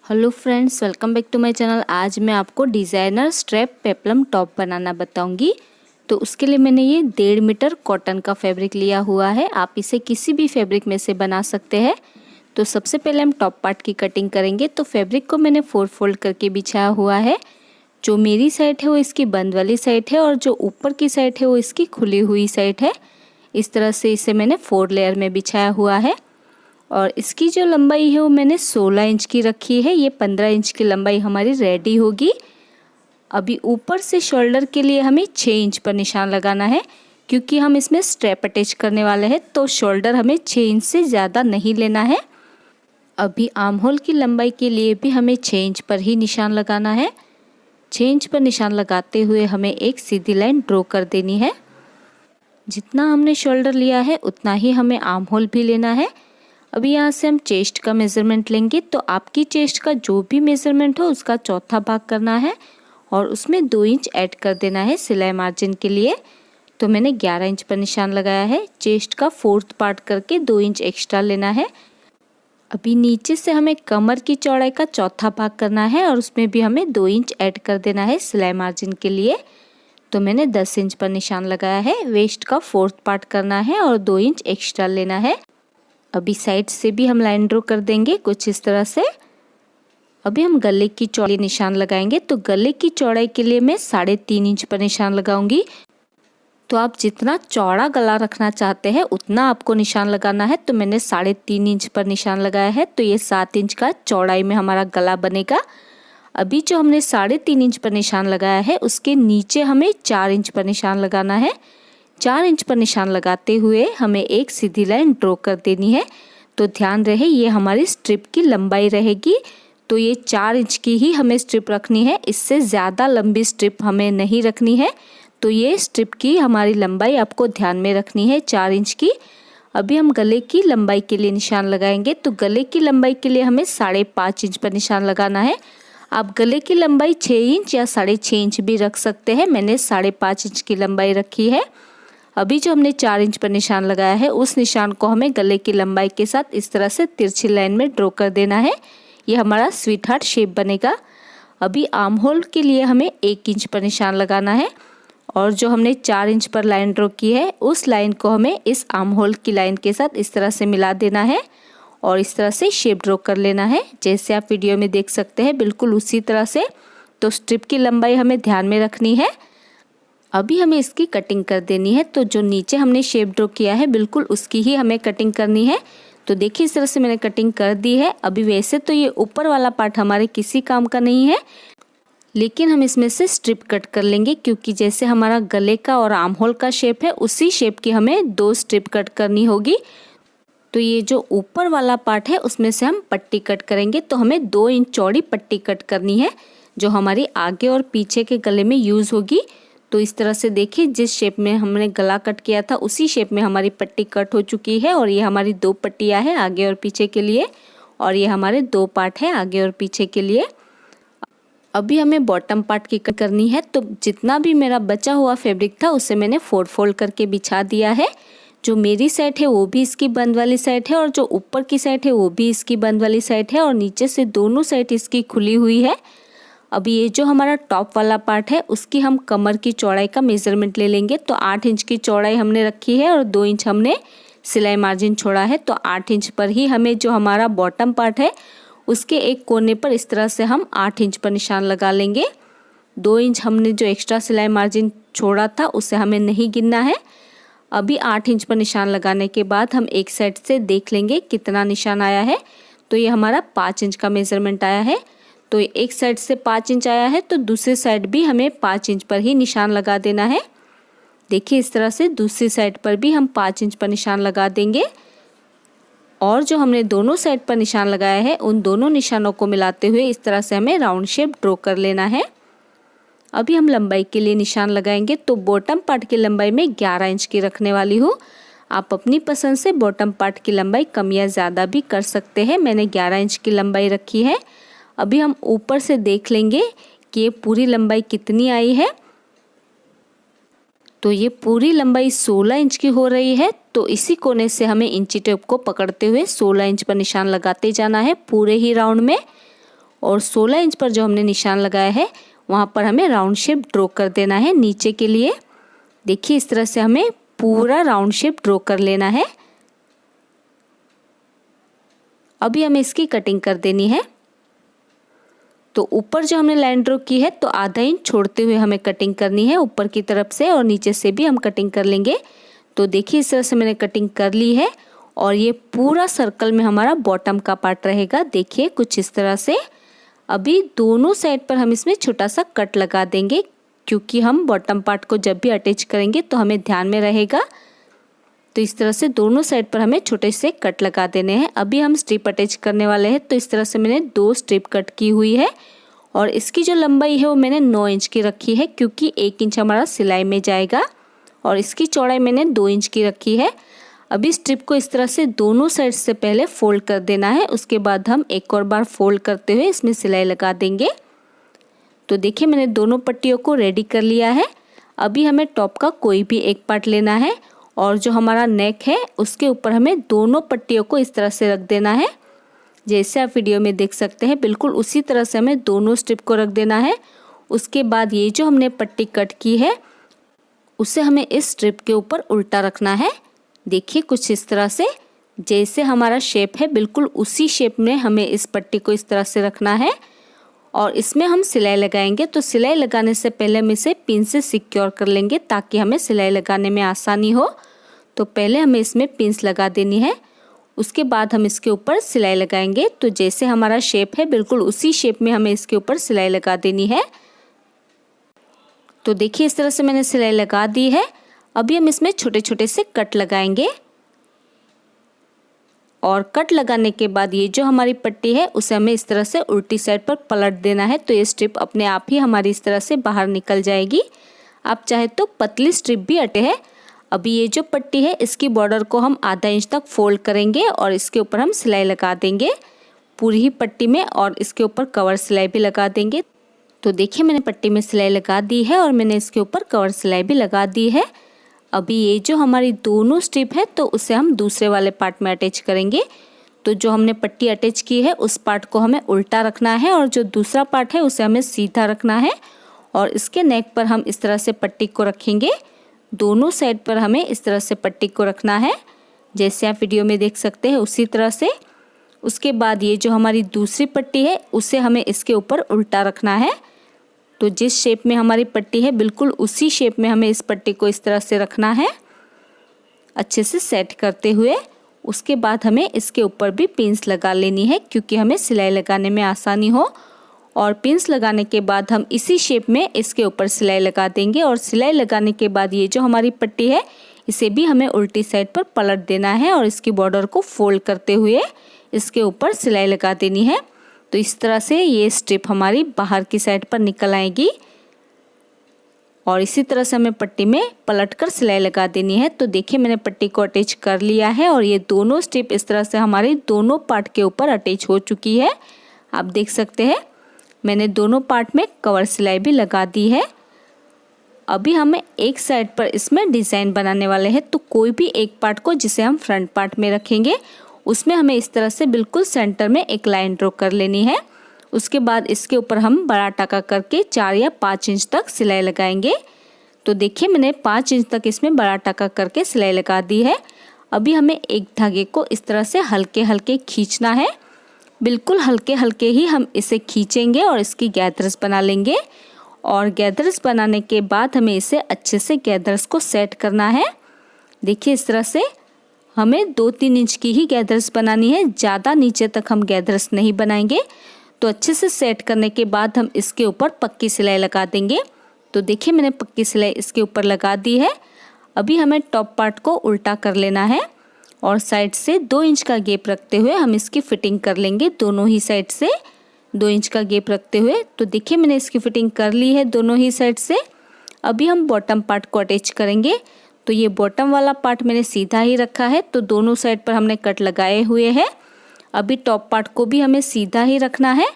Hello friends, welcome back to my channel. आज मैं आपको डिज़ाइनर स्ट्रैप पेप्लम टॉप बनाना बताऊंगी। तो उसके लिए मैंने ये 1.5 मीटर कॉटन का फैब्रिक लिया हुआ है। आप इसे किसी भी फैब्रिक में से बना सकते हैं। तो सबसे पहले हम टॉप पार्ट की कटिंग करेंगे। तो फैब्रिक को मैंने 4 फोल्ड करके बिछाया हुआ है। जो मेरी साइड है वो इसकी बंद वाली साइड है और जो ऊपर की साइड है वो इसकी खुली हुई साइड है। इस तरह से इसे मैंने 4 लेयर में बिछाया हुआ है। और इसकी जो लंबाई है वो मैंने 16 इंच की रखी है। ये 15 इंच की लंबाई हमारी रेडी होगी। अभी ऊपर से शोल्डर के लिए हमें 6 इंच पर निशान लगाना है, क्योंकि हम इसमें स्ट्रैप अटैच करने वाले हैं। तो शोल्डर हमें 6 इंच से ज़्यादा नहीं लेना है। अभी आर्म होल की लंबाई के लिए भी हमें 6 इंच पर ही निशान लगाना है। 6 इंच पर निशान लगाते हुए हमें एक सीधी लाइन ड्रॉ कर देनी है। जितना हमने शोल्डर लिया है उतना ही हमें आर्म होल भी लेना है। अभी यहाँ से हम चेस्ट का मेज़रमेंट लेंगे। तो आपकी चेस्ट का जो भी मेज़रमेंट हो उसका चौथा भाग करना है और उसमें 2 इंच ऐड कर देना है सिलाई मार्जिन के लिए। तो मैंने 11 इंच पर निशान लगाया है। चेस्ट का 4th पार्ट करके 2 इंच एक्स्ट्रा लेना है। अभी नीचे से हमें कमर की चौड़ाई का चौथा भाग करना है और उसमें भी हमें 2 इंच ऐड कर देना है सिलाई मार्जिन के लिए। तो मैंने 10 इंच पर निशान लगाया है। वेस्ट का 4th पार्ट करना है और 2 इंच एक्स्ट्रा लेना है। अभी साइड से भी हम लाइन ड्रॉ कर देंगे कुछ इस तरह से। अभी हम गले की चौड़ाई निशान लगाएंगे। तो गले की चौड़ाई के लिए मैं 3.5 इंच पर निशान लगाऊंगी। तो आप जितना चौड़ा गला रखना चाहते हैं उतना आपको निशान लगाना है। तो मैंने 3.5 इंच पर निशान लगाया है। तो ये 7 इंच का चौड़ाई में हमारा गला बनेगा। अभी जो हमने 3.5 इंच पर निशान लगाया है उसके नीचे हमें 4 इंच पर निशान लगाना है। 4 इंच पर निशान लगाते हुए हमें एक सीधी लाइन ड्रॉ कर देनी है। तो ध्यान रहे ये हमारी स्ट्रिप की लंबाई रहेगी। तो ये 4 इंच की ही हमें स्ट्रिप रखनी है, इससे ज़्यादा लंबी स्ट्रिप हमें नहीं रखनी है। तो ये स्ट्रिप की हमारी लंबाई आपको ध्यान में रखनी है, 4 इंच की। अभी हम गले की लंबाई के लिए निशान लगाएंगे। तो गले की लंबाई के लिए हमें 5.5 इंच पर निशान लगाना है। आप गले की लंबाई 6 इंच या 6.5 इंच भी रख सकते हैं। मैंने 5.5 इंच की लंबाई रखी है। अभी जो हमने 4 इंच पर निशान लगाया है उस निशान को हमें गले की लंबाई के साथ इस तरह से तिरछी लाइन में ड्रॉ कर देना है। ये हमारा स्वीट हार्ट शेप बनेगा। अभी आर्म होल के लिए हमें 1 इंच पर निशान लगाना है और जो हमने 4 इंच पर लाइन ड्रॉ की है उस लाइन को हमें इस आर्म होल की लाइन के साथ इस तरह से मिला देना है और इस तरह से शेप ड्रॉ कर लेना है, जैसे आप वीडियो में देख सकते हैं, बिल्कुल उसी तरह से। तो स्ट्रिप की लंबाई हमें ध्यान में रखनी है। अभी हमें इसकी कटिंग कर देनी है। तो जो नीचे हमने शेप ड्रॉ किया है बिल्कुल उसकी ही हमें कटिंग करनी है। तो देखिए इस तरह से मैंने कटिंग कर दी है। अभी वैसे तो ये ऊपर वाला पार्ट हमारे किसी काम का नहीं है, लेकिन हम इसमें से स्ट्रिप कट कर लेंगे, क्योंकि जैसे हमारा गले का और आर्म होल का शेप है उसी शेप की हमें 2 स्ट्रिप कट करनी होगी। तो ये जो ऊपर वाला पार्ट है उसमें से हम पट्टी कट करेंगे। तो हमें 2 इंच चौड़ी पट्टी कट करनी है जो हमारी आगे और पीछे के गले में यूज़ होगी। तो इस तरह से देखिए जिस शेप में हमने गला कट किया था उसी शेप में हमारी पट्टी कट हो चुकी है। और ये हमारी 2 पट्टियाँ हैं आगे और पीछे के लिए, और ये हमारे 2 पार्ट हैं आगे और पीछे के लिए। अभी हमें बॉटम पार्ट की कट करनी है। तो जितना भी मेरा बचा हुआ फैब्रिक था उसे मैंने 4 फोल्ड करके बिछा दिया है। जो मेरी साइड है वो भी इसकी बंद वाली साइड है और जो ऊपर की साइड है वो भी इसकी बंद वाली साइड है और नीचे से दोनों साइड इसकी खुली हुई है। अभी ये जो हमारा टॉप वाला पार्ट है उसकी हम कमर की चौड़ाई का मेज़रमेंट ले लेंगे। तो 8 इंच की चौड़ाई हमने रखी है और 2 इंच हमने सिलाई मार्जिन छोड़ा है। तो 8 इंच पर ही हमें जो हमारा बॉटम पार्ट है उसके एक कोने पर इस तरह से हम 8 इंच पर निशान लगा लेंगे। 2 इंच हमने जो एक्स्ट्रा सिलाई मार्जिन छोड़ा था उसे हमें नहीं गिनना है। अभी 8 इंच पर निशान लगाने के बाद हम एक साइड से देख लेंगे कितना निशान आया है। तो ये हमारा 5 इंच का मेज़रमेंट आया है। तो एक साइड से 5 इंच आया है तो दूसरी साइड भी हमें 5 इंच पर ही निशान लगा देना है। देखिए इस तरह से दूसरी साइड पर भी हम 5 इंच पर निशान लगा देंगे। और जो हमने दोनों साइड पर निशान लगाया है उन दोनों निशानों को मिलाते हुए इस तरह से हमें राउंड शेप ड्रॉ कर लेना है। अभी हम लंबाई के लिए निशान लगाएंगे। तो बॉटम पार्ट की लंबाई मैं 11 इंच की रखने वाली हूँ। आप अपनी पसंद से बॉटम पार्ट की लंबाई कम या ज़्यादा भी कर सकते हैं। मैंने 11 इंच की लंबाई रखी है। अभी हम ऊपर से देख लेंगे कि ये पूरी लंबाई कितनी आई है। तो ये पूरी लंबाई 16 इंच की हो रही है। तो इसी कोने से हमें इंची टेप को पकड़ते हुए 16 इंच पर निशान लगाते जाना है पूरे ही राउंड में। और 16 इंच पर जो हमने निशान लगाया है वहाँ पर हमें राउंड शेप ड्रॉ कर देना है नीचे के लिए। देखिए इस तरह से हमें पूरा राउंड शेप ड्रॉ कर लेना है। अभी हमें इसकी कटिंग कर देनी है। तो ऊपर जो हमने लाइन ड्रॉ की है तो आधा इंच छोड़ते हुए हमें कटिंग करनी है ऊपर की तरफ से, और नीचे से भी हम कटिंग कर लेंगे। तो देखिए इस तरह से मैंने कटिंग कर ली है और ये पूरा सर्कल में हमारा बॉटम का पार्ट रहेगा। देखिए कुछ इस तरह से। अभी दोनों साइड पर हम इसमें छोटा सा कट लगा देंगे, क्योंकि हम बॉटम पार्ट को जब भी अटैच करेंगे तो हमें ध्यान में रहेगा। तो इस तरह से दोनों साइड पर हमें छोटे से कट लगा देने हैं। अभी हम स्ट्रिप अटैच करने वाले हैं। तो इस तरह से मैंने 2 स्ट्रिप कट की हुई है और इसकी जो लंबाई है वो मैंने 9 इंच की रखी है, क्योंकि 1 इंच हमारा सिलाई में जाएगा, और इसकी चौड़ाई मैंने 2 इंच की रखी है। अभी स्ट्रिप को इस तरह से दोनों साइड से पहले फोल्ड कर देना है, उसके बाद हम एक और बार फोल्ड करते हुए इसमें सिलाई लगा देंगे। तो देखिए मैंने दोनों पट्टियों को रेडी कर लिया है। अभी हमें टॉप का कोई भी एक पार्ट लेना है और जो हमारा नेक है उसके ऊपर हमें दोनों पट्टियों को इस तरह से रख देना है। जैसे आप वीडियो में देख सकते हैं बिल्कुल उसी तरह से हमें दोनों स्ट्रिप को रख देना है। उसके बाद ये जो हमने पट्टी कट की है उसे हमें इस स्ट्रिप के ऊपर उल्टा रखना है। देखिए कुछ इस तरह से, जैसे हमारा शेप है बिल्कुल उसी शेप में हमें इस पट्टी को इस तरह से रखना है और इसमें हम सिलाई लगाएंगे। तो सिलाई लगाने से पहले हम इसे पिन से सिक्योर कर लेंगे ताकि हमें सिलाई लगाने में आसानी हो। तो पहले हमें इसमें पिंस लगा देनी है, उसके बाद हम इसके ऊपर सिलाई लगाएंगे। तो जैसे हमारा शेप है बिल्कुल उसी शेप में हमें इसके ऊपर सिलाई लगा देनी है। तो देखिए इस तरह से मैंने सिलाई लगा दी है। अभी हम इसमें छोटे छोटे से कट लगाएंगे और कट लगाने के बाद ये जो हमारी पट्टी है उसे हमें इस तरह से उल्टी साइड पर पलट देना है। तो ये स्ट्रिप अपने आप ही हमारी इस तरह से बाहर निकल जाएगी। आप चाहे तो पतली स्ट्रिप भी अटे है। अभी ये जो पट्टी है इसकी बॉर्डर को हम आधा इंच तक फोल्ड करेंगे और इसके ऊपर हम सिलाई लगा देंगे पूरी ही पट्टी में, और इसके ऊपर कवर सिलाई भी लगा देंगे। तो देखिए मैंने पट्टी में सिलाई लगा दी है और मैंने इसके ऊपर कवर सिलाई भी लगा दी है। अभी ये जो हमारी दोनों स्ट्रिप है तो उसे हम दूसरे वाले पार्ट में अटैच करेंगे। तो जो हमने पट्टी अटैच की है उस पार्ट को हमें उल्टा रखना है और जो दूसरा पार्ट है उसे हमें सीधा रखना है, और इसके नेक पर हम इस तरह से पट्टी को रखेंगे। दोनों साइड पर हमें इस तरह से पट्टी को रखना है, जैसे आप वीडियो में देख सकते हैं उसी तरह से। उसके बाद ये जो हमारी दूसरी पट्टी है उसे हमें इसके ऊपर उल्टा रखना है। तो जिस शेप में हमारी पट्टी है बिल्कुल उसी शेप में हमें इस पट्टी को इस तरह से रखना है अच्छे से सेट करते हुए। उसके बाद हमें इसके ऊपर भी पिंस लगा लेनी है, क्योंकि हमें सिलाई लगाने में आसानी हो। और पिंस लगाने के बाद हम इसी शेप में इसके ऊपर सिलाई लगा देंगे, और सिलाई लगाने के बाद ये जो हमारी पट्टी है इसे भी हमें उल्टी साइड पर पलट देना है और इसकी बॉर्डर को फोल्ड करते हुए इसके ऊपर सिलाई लगा देनी है। तो इस तरह से ये स्ट्रिप हमारी बाहर की साइड पर निकल आएगी और इसी तरह से हमें पट्टी में पलटकर सिलाई लगा देनी है। तो देखिए मैंने पट्टी को अटैच कर लिया है और ये दोनों स्ट्रिप इस तरह से हमारी दोनों पार्ट के ऊपर अटैच हो चुकी है। आप देख सकते हैं मैंने दोनों पार्ट में कवर सिलाई भी लगा दी है। अभी हमें एक साइड पर इसमें डिज़ाइन बनाने वाले हैं। तो कोई भी एक पार्ट को जिसे हम फ्रंट पार्ट में रखेंगे उसमें हमें इस तरह से बिल्कुल सेंटर में एक लाइन ड्रॉ कर लेनी है। उसके बाद इसके ऊपर हम बड़ा टाका करके 4 या 5 इंच तक सिलाई लगाएंगे। तो देखिए मैंने 5 इंच तक इसमें बड़ा टाका करके सिलाई लगा दी है। अभी हमें एक धागे को इस तरह से हल्के हल्के खींचना है, बिल्कुल हल्के हल्के ही हम इसे खींचेंगे और इसकी गैदर्स बना लेंगे। और गैदर्स बनाने के बाद हमें इसे अच्छे से गैदर्स को सेट करना है। देखिए इस तरह से हमें 2-3 इंच की ही गैदर्स बनानी है, ज़्यादा नीचे तक हम गैदर्स नहीं बनाएंगे। तो अच्छे से सेट करने के बाद हम इसके ऊपर पक्की सिलाई लगा देंगे। तो देखिए मैंने पक्की सिलाई इसके ऊपर लगा दी है। अभी हमें टॉप पार्ट को उल्टा कर लेना है और साइड से 2 इंच का गैप रखते हुए हम इसकी फिटिंग कर लेंगे। दोनों ही साइड से 2 इंच का गैप रखते हुए। तो देखिए मैंने इसकी फिटिंग कर ली है दोनों ही साइड से। अभी हम बॉटम पार्ट को अटैच करेंगे। तो ये बॉटम वाला पार्ट मैंने सीधा ही रखा है, तो दोनों साइड पर हमने कट लगाए हुए हैं। अभी टॉप पार्ट को भी हमें सीधा ही रखना है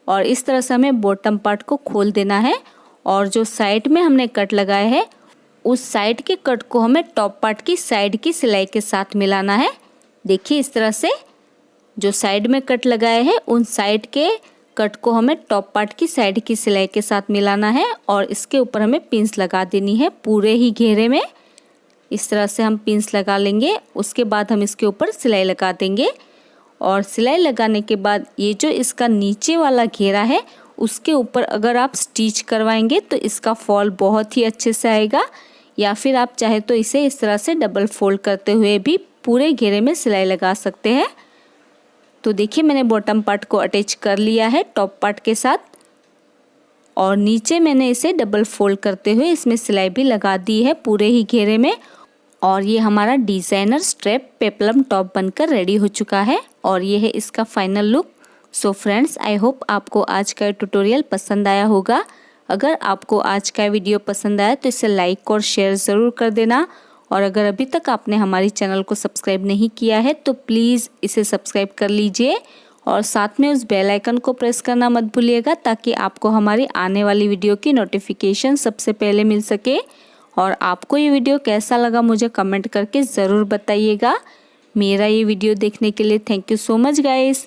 और इस तरह से हमें बॉटम पार्ट को खोल देना है, और जो साइड में हमने कट लगाए हैं उस साइड के कट को हमें टॉप पार्ट की साइड की सिलाई के साथ मिलाना है। देखिए इस तरह से जो साइड में कट लगाए हैं उन साइड के कट को हमें टॉप पार्ट की साइड की सिलाई के साथ मिलाना है और इसके ऊपर हमें पिंस लगा देनी है पूरे ही घेरे में। इस तरह से हम पिंस लगा लेंगे। उसके बाद हम इसके ऊपर सिलाई लगा देंगे और सिलाई लगाने के बाद ये जो इसका नीचे वाला घेरा है उसके ऊपर अगर आप स्टिच करवाएंगे तो इसका फॉल बहुत ही अच्छे से आएगा, या फिर आप चाहे तो इसे इस तरह से डबल फोल्ड करते हुए भी पूरे घेरे में सिलाई लगा सकते हैं। तो देखिए मैंने बॉटम पार्ट को अटैच कर लिया है टॉप पार्ट के साथ और नीचे मैंने इसे डबल फोल्ड करते हुए इसमें सिलाई भी लगा दी है पूरे ही घेरे में। और ये हमारा डिज़ाइनर स्ट्रेप पेप्लम टॉप बनकर रेडी हो चुका है और ये है इसका final look. So friends, I hope आपको आज का ट्यूटोरियल पसंद आया होगा। अगर आपको आज का वीडियो पसंद आया तो इसे लाइक और शेयर ज़रूर कर देना और अगर अभी तक आपने हमारी चैनल को सब्सक्राइब नहीं किया है तो प्लीज़ इसे सब्सक्राइब कर लीजिए और साथ में उस बेल आइकन को प्रेस करना मत भूलिएगा ताकि आपको हमारी आने वाली वीडियो की नोटिफिकेशन सबसे पहले मिल सके। और आपको ये वीडियो कैसा लगा मुझे कमेंट करके ज़रूर बताइएगा। मेरा ये वीडियो देखने के लिए thank you so much guys.